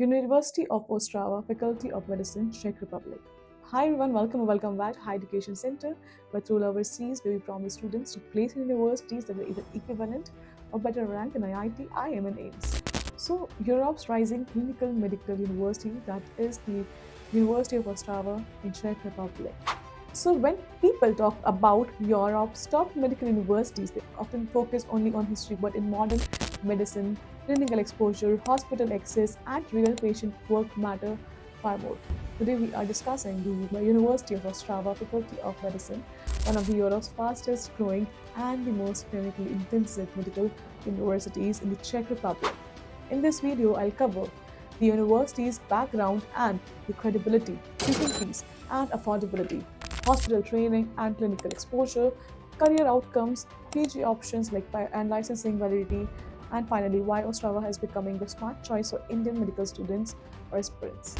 University of Ostrava, Faculty of Medicine, Czech Republic. Hi everyone, welcome back to High Education Center, where through overseas we promise students to place in universities that are either equivalent or better ranked than IIT, IIM and AIMS. So Europe's rising clinical medical university, that is the University of Ostrava in Czech Republic. So when people talk about Europe's top medical universities, they often focus only on history, but in modern medicine, clinical exposure, hospital access, and real patient work matter far more. Today we are discussing the University of Ostrava Faculty of Medicine, one of the Europe's fastest growing and the most clinically intensive medical universities in the Czech Republic. In this video, I'll cover the university's background and the credibility, teaching fees and affordability, hospital training and clinical exposure, career outcomes, PG options and licensing validity, and finally why Ostrava is becoming the smart choice for Indian medical students or aspirants.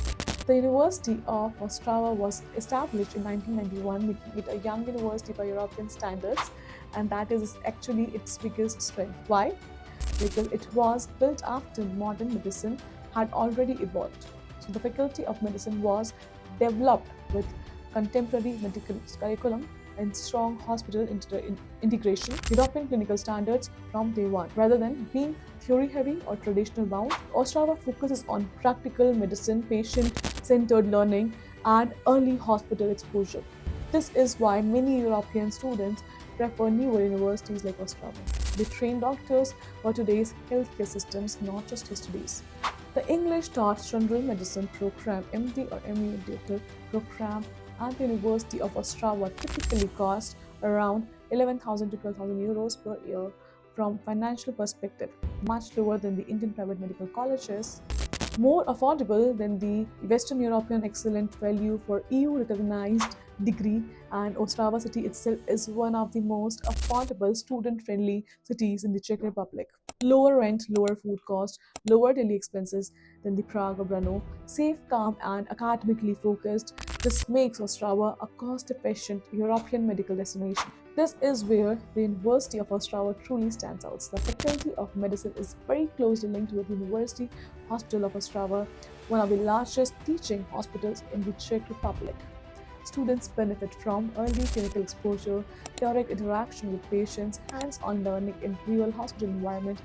The University of Ostrava was established in 1991, making it a young university by European standards, and that is actually its biggest strength. Why? Because it was built after modern medicine had already evolved. So the Faculty of Medicine was developed with contemporary medical curriculum and strong hospital integration, European clinical standards from day one. Rather than being theory heavy or traditional bound, Ostrava focuses on practical medicine, patient centered learning, and early hospital exposure. This is why many European students prefer newer universities like Ostrava. They train doctors for today's healthcare systems, not just yesterday's. The English taught general medicine program, MD or ME doctor program at the University of Ostrava typically cost around 11,000 to 12,000 euros per year. From financial perspective, much lower than the Indian private medical colleges, more affordable than the Western European excellent value for EU recognized degree, and Ostrava city itself is one of the most affordable student friendly cities in the Czech Republic. Lower rent, lower food cost, lower daily expenses than the Prague or Brno, safe, calm, and academically focused. This makes Ostrava a cost efficient European medical destination. This is where the University of Ostrava truly stands out. The Faculty of Medicine is very closely linked with the University Hospital of Ostrava, one of the largest teaching hospitals in the Czech Republic. Students benefit from early clinical exposure, direct interaction with patients, hands-on learning in real hospital environment,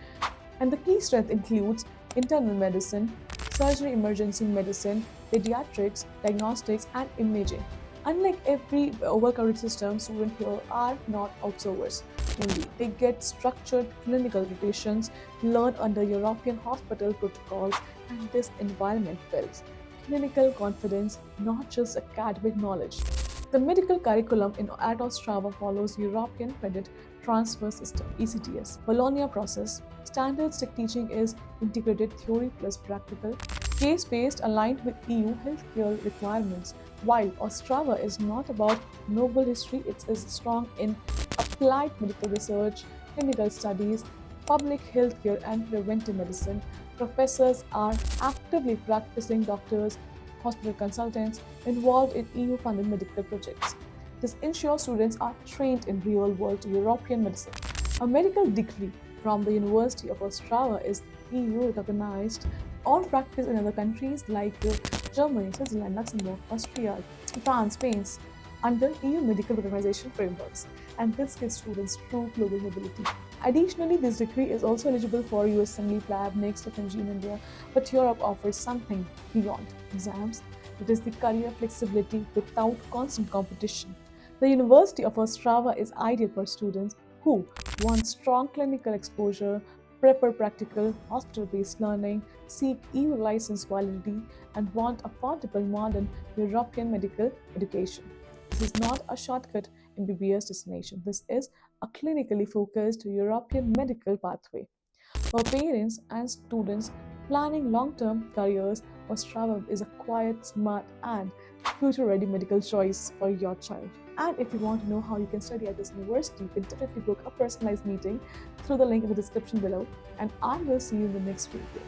and the key strength includes internal medicine, surgery emergency medicine, pediatrics, diagnostics, and imaging. Unlike every overcrowded system, students here are not observers only. They get structured clinical rotations, learn under European hospital protocols, and this environment builds clinical confidence, not just academic knowledge. The medical curriculum at Ostrava follows European Credit Transfer System (ECTS) Bologna process. Standards teaching is integrated theory plus practical, case-based, aligned with EU healthcare requirements. While Ostrava is not about noble history, it is strong in applied medical research, clinical studies, public healthcare, and preventive medicine. Professors are actively practicing doctors, hospital consultants involved in EU funded medical projects. This ensures students are trained in real world European medicine. A medical degree from the University of Ostrava is EU recognized or practiced in other countries like Germany, Switzerland, Luxembourg, Austria, France, Spain under EU medical recognition frameworks, and this gives students true global mobility. Additionally, this degree is also eligible for US MLEAP Lab, Next FMG in India, but Europe offers something beyond exams. It is the career flexibility without constant competition. The University of Ostrava is ideal for students who want strong clinical exposure, prefer practical, hospital-based learning, seek EU license validity, and want affordable modern European medical education. This is not a shortcut MBBS destination. This is a clinically focused European medical pathway. For parents and students planning long-term careers, Ostrava is a quiet, smart, and future-ready medical choice for your child. And if you want to know how you can study at this university, you can definitely book a personalized meeting through the link in the description below. And I will see you in the next video.